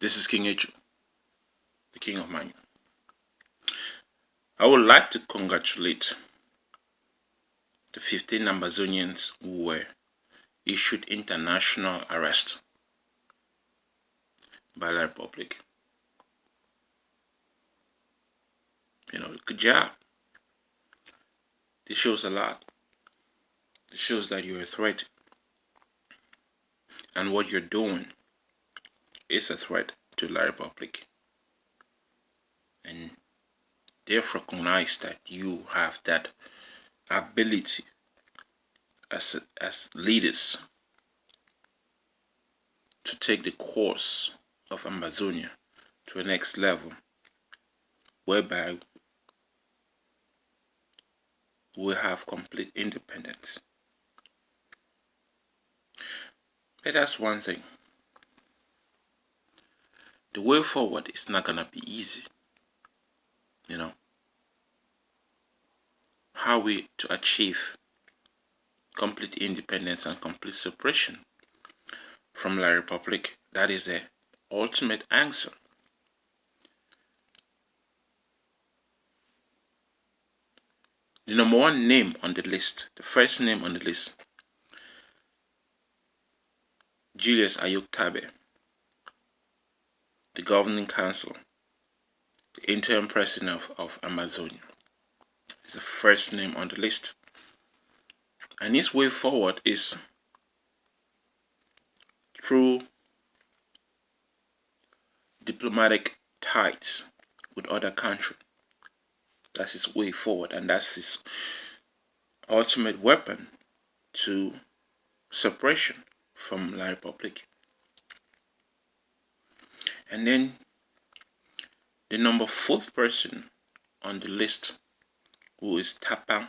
This is King Eju, the King of Manu. I would like to congratulate the 15 Ambazonians who were issued international arrest by the Republic. Good job. This shows a lot. It shows that you're a threat. And what you're doing is a threat to the Republic. And they've recognized that you have that ability as leaders to take the course of Ambazonia to the next level, whereby we have complete independence. But that's one thing. The way forward is not gonna be easy. How we to achieve complete independence and complete separation from the Republic, that is the ultimate answer. The number one name on the list, the first name on the list, Julius Ayuk Tabe, the governing council, the interim president of Ambazonia, is the first name on the list. And his way forward is through diplomatic ties with other countries. That's his way forward, and that's his ultimate weapon to separation from the Republic. And then the number 4th person on the list, who is Tapang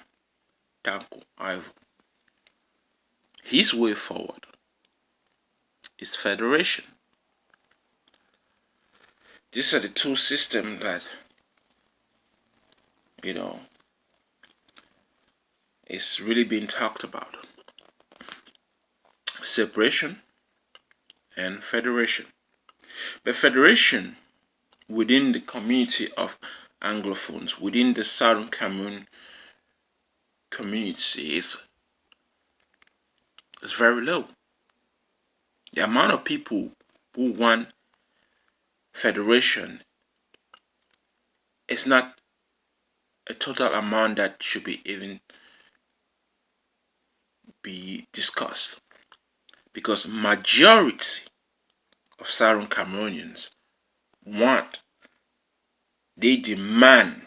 Tanko Ivo. His way forward is federation. These are the two systems that is really being talked about. Separation and federation. But federation within the community of Anglophones, within the Southern Cameroon community, is very low. The amount of people who want federation is not a total amount that should be even be discussed, because majority of Southern Cameroonians they demand,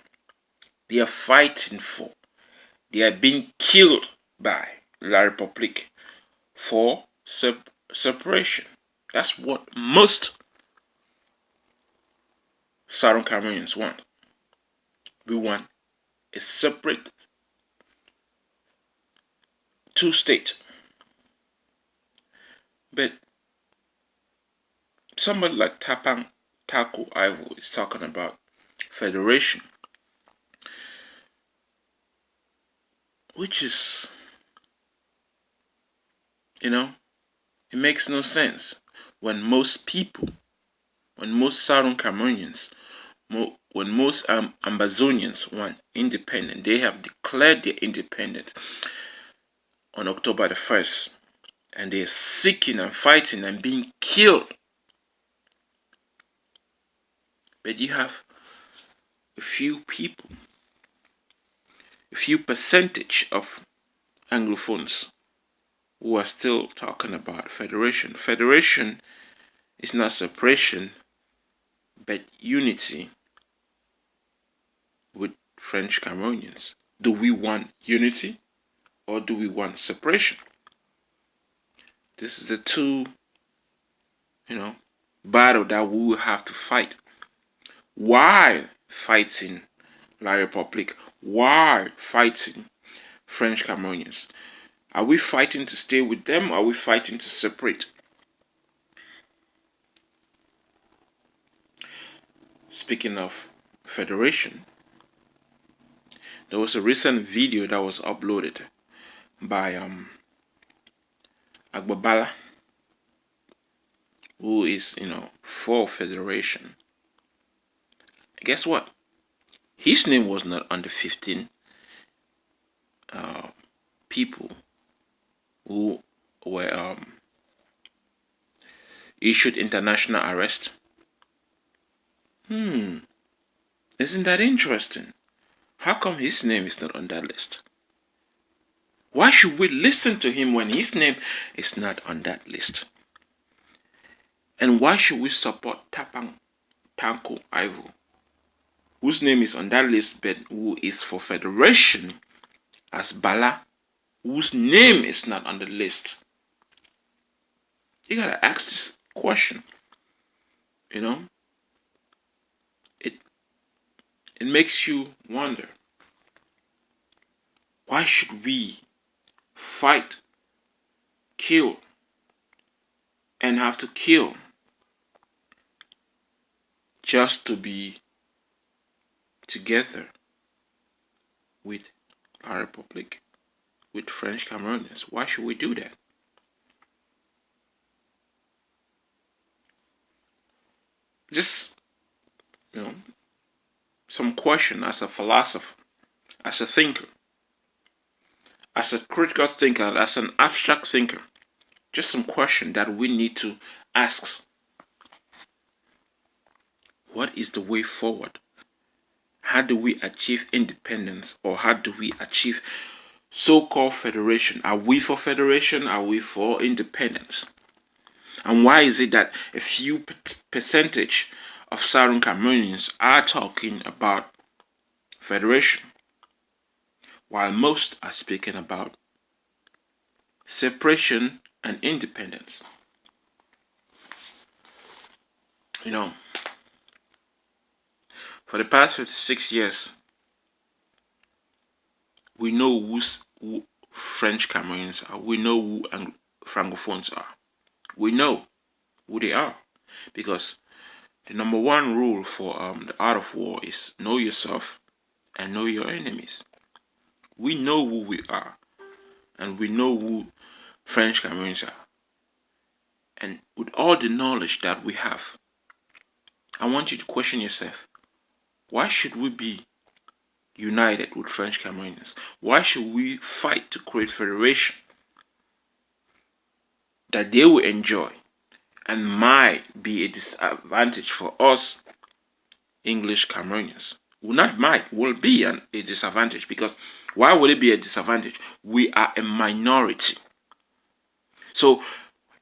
they are fighting for, they are being killed by La Republique for separation. That's what most Southern Cameroonians want. We want a separate two-state. But somebody like Tapang Taco Ivo is talking about federation, which is, it makes no sense when most people, when most Southern Cameroonians, when most Ambazonians want independence. They have declared their independence on October the 1st, and they are seeking and fighting and being killed. But you have a few people, a few percentage of Anglophones who are still talking about federation. Federation is not separation, but unity with French Cameroonians. Do we want unity or do we want separation? This is the two, battle that we will have to fight. Why fighting La Republique? Why fighting French Cameroonians? Are we fighting to stay with them, or are we fighting to separate? Speaking of federation, there was a recent video that was uploaded by Agbabala, who is, for federation. Guess what? His name was not on the 15 people who were issued international arrest. Isn't that interesting? How come his name is not on that list? Why should we listen to him when his name is not on that list? And why should we support Tapang Tanko Ivo, whose name is on that list but who is for federation, as Bala, whose name is not on the list? You gotta ask this question. It makes you wonder, why should we fight, kill, and have to kill just to be together with our republic, with French Cameroonians? Why should we do that? Just, some question as a philosopher, as a thinker, as a critical thinker, as an abstract thinker. Just some question that we need to ask. What is the way forward? How do we achieve independence, or how do we achieve so-called federation? Are we for federation? Are we for independence? And why is it that a few percentage of Southern Cameroonians are talking about federation, while most are speaking about separation and independence? For the past 56 years, we know who French Cameroonians are. We know who Francophones are. We know who they are, because the number one rule for the art of war is know yourself and know your enemies. We know who we are, and we know who French Cameroonians are. And with all the knowledge that we have, I want you to question yourself. Why should we be united with French Cameroonians? Why should we fight to create federation that they will enjoy and might be a disadvantage for us English Cameroonians? Will be a disadvantage, because why would it be a disadvantage? We are a minority. So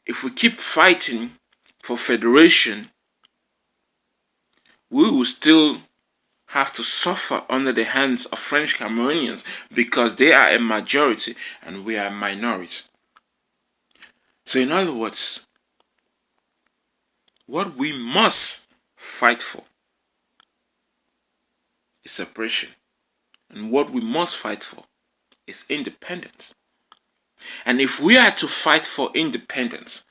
if we keep fighting for federation, we will still have to suffer under the hands of French Cameroonians, because they are a majority and we are a minority. So in other words, what we must fight for is separation, and what we must fight for is independence. And if we are to fight for independence,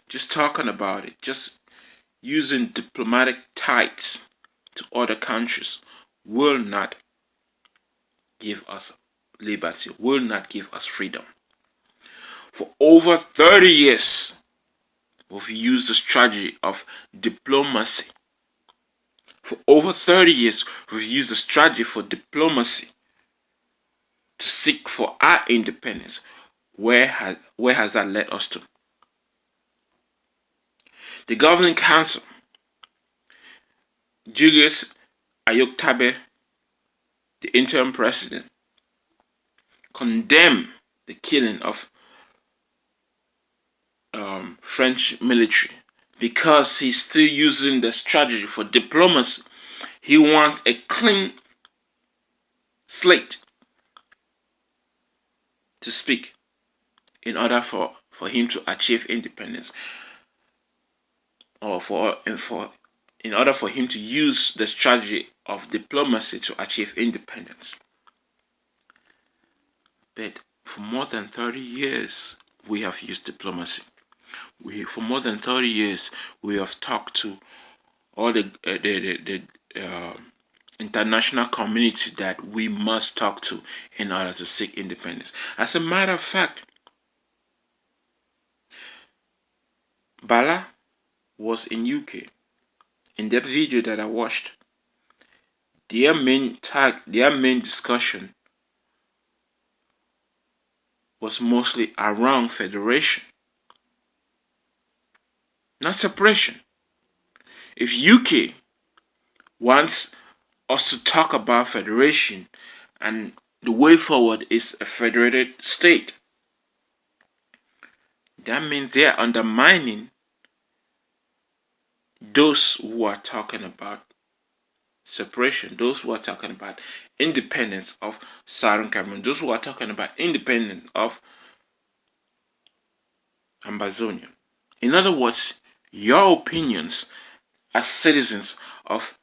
just talking about it, just using diplomatic ties to other countries will not give us liberty, will not give us freedom. For over 30 years, we've used the strategy of diplomacy. For over 30 years, we've used the strategy for diplomacy to seek for our independence. Where has that led us to? The governing council, Julius Ayoktabe, the interim president, condemned the killing of French military, because he's still using the strategy for diplomacy. He wants a clean slate to speak in order for him to achieve independence, or in order for him to use the strategy of diplomacy to achieve independence. But for more than 30 years, we have used diplomacy. For more than 30 years, we have talked to all the international community that we must talk to in order to seek independence. As a matter of fact, Bala was in UK. In that video that I watched, their main discussion was mostly around federation, not separation. If UK wants us to talk about federation and the way forward is a federated state, that means they are undermining those who are talking about separation, those who are talking about independence of Southern Cameroon, those who are talking about independence of Ambazonia. In other words, your opinions as citizens of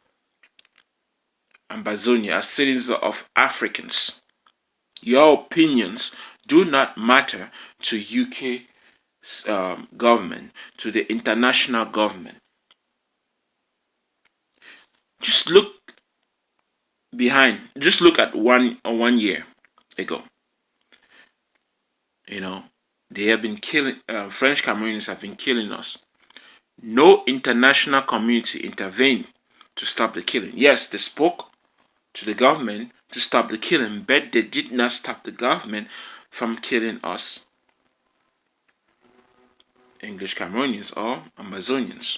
Ambazonia, as citizens of Africans, your opinions do not matter to UK government, to the international government. Just look just look at 1 year ago. They have been killing, French Cameroonians have been killing us. No international community intervened to stop the killing. Yes, they spoke to the government to stop the killing, but they did not stop the government from killing us, English Cameroonians or Ambazonians.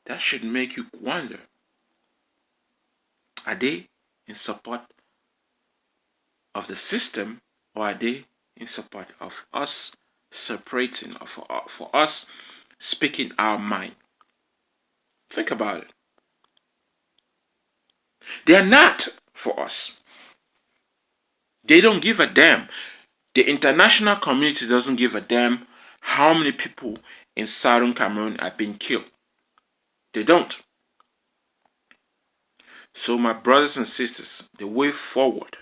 That should make you wonder, are they in support of the system, or are they in support of us separating, or for us speaking our mind? Think about it. They are not for us. They don't give a damn. The international community doesn't give a damn how many people in Southern Cameroon are being killed. They don't. So my brothers and sisters, the way forward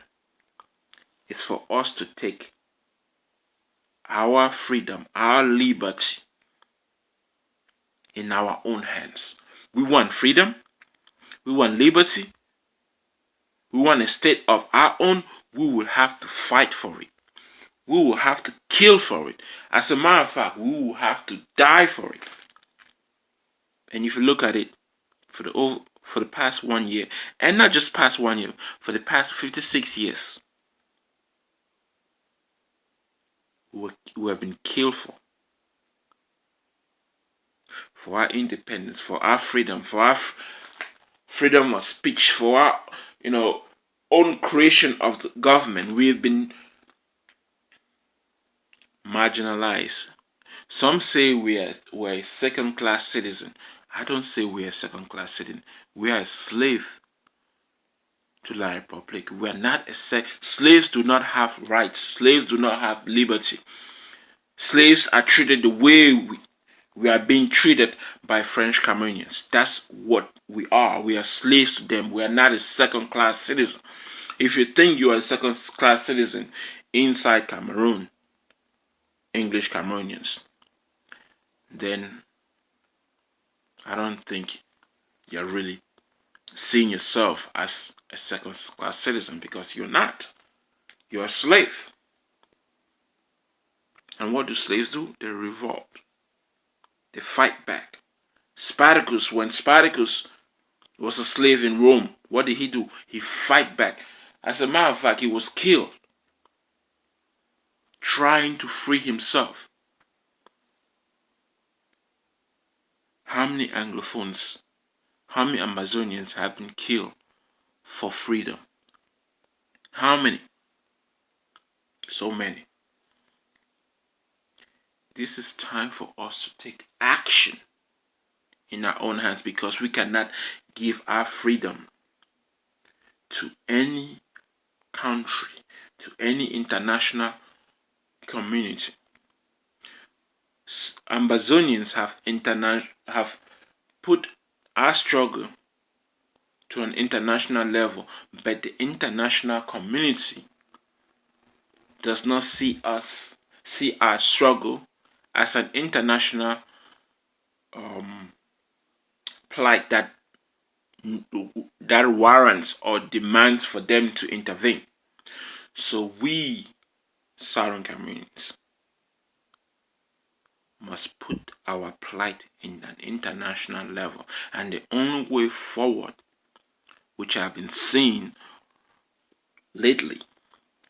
is for us to take our freedom, our liberty in our own hands. We want freedom. We want liberty. We want a state of our own. We will have to fight for it. We will have to kill for it. As a matter of fact, we will have to die for it. And if you look at it, for the past 1 year, and not just past 1 year, for the past 56 years, we have been killed for our independence, for our freedom, for our freedom of speech, for our own creation of the government. We have been marginalized. Some say we're a second-class citizen. I don't say we're a second-class citizen. We are a slave to the Republic. We are not slaves do not have rights. Slaves do not have liberty. Slaves are treated the way we are being treated by French Cameroonians. That's what we are. We are slaves to them. We are not a second-class citizen. If you think you are a second-class citizen inside Cameroon, English Cameroonians, then I don't think you're really seeing yourself as a second-class citizen, because you're not. You're a slave. And what do slaves do? They revolt. They fight back. When Spartacus was a slave in Rome, what did he do? He fight back. As a matter of fact, he was killed trying to free himself. How many Anglophones, how many Ambazonians have been killed for freedom? How many? So many. This is time for us to take action in our own hands, because we cannot give our freedom to any country, to any international community. Ambazonians have put our struggle to an international level, but the international community does not see our struggle as an international plight that that warrants or demands for them to intervene. So we Southern Cameroonians must put our plight in an international level, and the only way forward, which I've been seeing lately,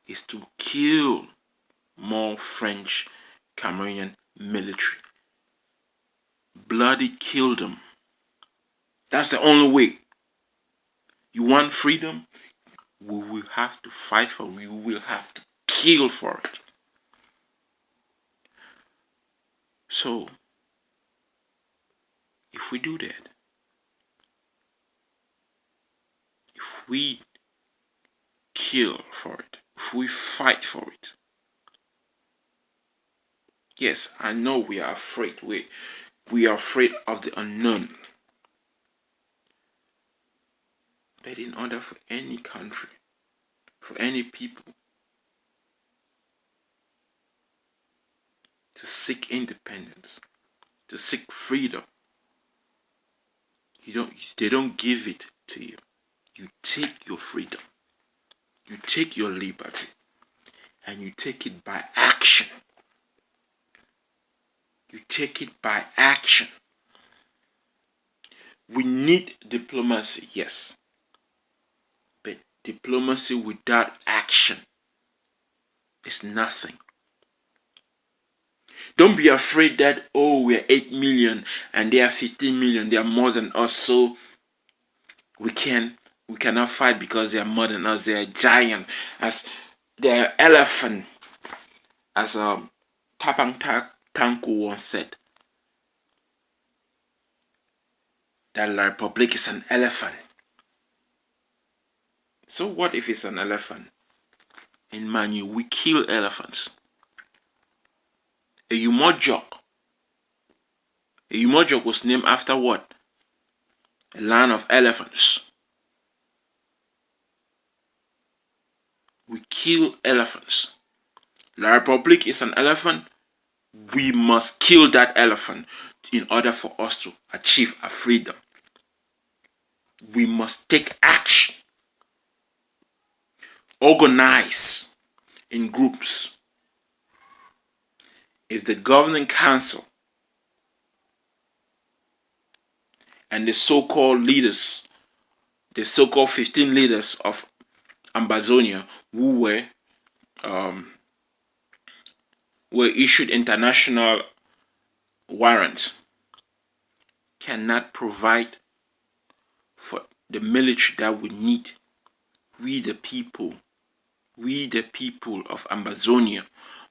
is to kill more French Cameroonian military. Bloody kill them. That's the only way. You want freedom? We will have to fight for it. We will have to kill for it. So, if we do that, if we kill for it, if we fight for it, yes, I know we are afraid. We are afraid of the unknown. But in order for any country, for any people to seek independence, to seek freedom, they don't give it to you. You take your freedom, you take your liberty, and you take it by action. You take it by action. We need diplomacy, yes. But diplomacy without action is nothing. Don't be afraid that, oh, we're 8 million and they are 15 million. They are more than us, so we cannot fight because they are more than us. They are giant, as they are elephant, as Tapang Tanku once said. That La Republic is an elephant. So what if it's an elephant? In Manu, we kill elephants. A Umojok was named after what? A land of elephants. We kill elephants. La Republic is an elephant. We must kill that elephant in order for us to achieve our freedom. We must take action. Organize in groups. If the governing council and the so-called leaders, the so-called 15 leaders of Ambazonia who were issued international warrants, cannot provide for the military that we need, we the people of Ambazonia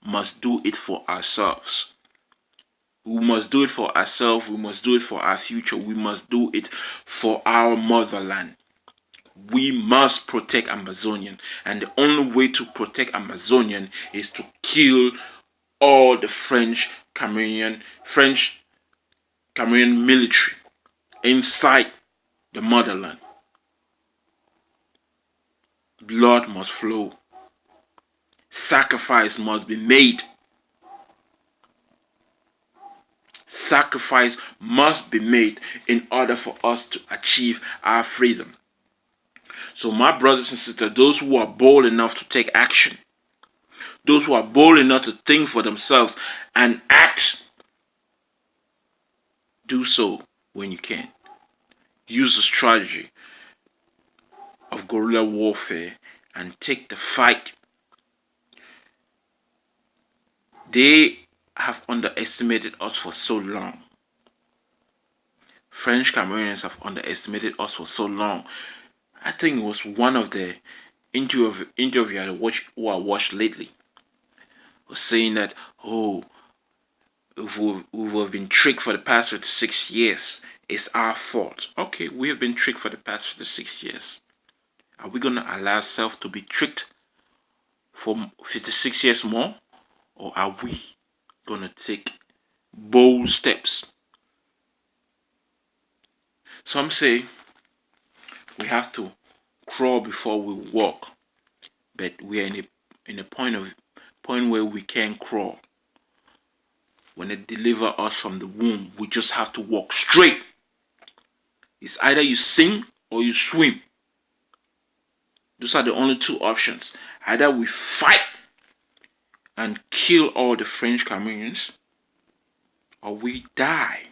must do it for ourselves. We must do it for ourselves. We must do it for our future. We must do it for our motherland. We must protect Ambazonian. And the only way to protect Ambazonian is to kill all the French Cameroonian military inside the motherland. Blood must flow. Sacrifice must be made. Sacrifice must be made in order for us to achieve our freedom. So my brothers and sisters, those who are bold enough to take action, those who are bold enough to think for themselves and act, do so when you can. Use the strategy of guerrilla warfare and take the fight. They have underestimated us for so long. French Cameroonians have underestimated us for so long. I think it was one of the interview I watched lately was saying that, oh, if we've been tricked for the past 56 years, it's our fault. Okay, we have been tricked for the past 56 years. Are we going to allow ourselves to be tricked for 56 years more? Or are we going to take bold steps? Some say we have to crawl before we walk, but we are in a point where we can't crawl. When they deliver us from the womb, we just have to walk straight. It's either you sink or you swim. Those are the only two options. Either we fight and kill all the French Cameroonians, or we die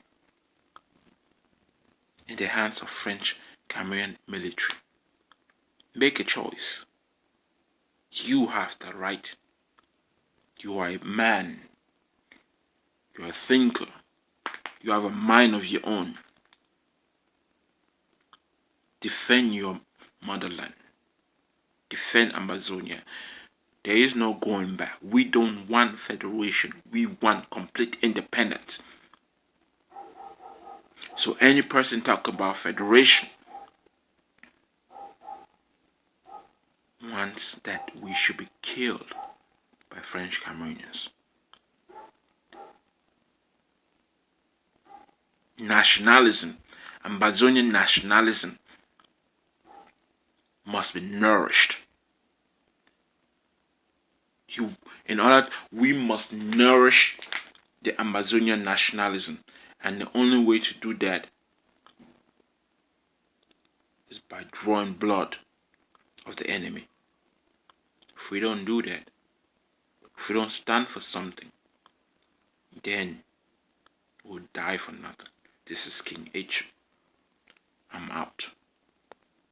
in the hands of French Cameroon military. Make a choice. You have the right. You are a man. You are a thinker. You have a mind of your own. Defend your motherland. Defend Ambazonia. There is no going back. We don't want federation. We want complete independence. So any person talk about federation wants that we should be killed by French Cameroonians. Nationalism, Ambazonian nationalism must be nourished. We must nourish the Ambazonian nationalism, and the only way to do that is by drawing blood of the enemy. If we don't do that, if we don't stand for something, then we'll die for nothing. This is King H. I'm out.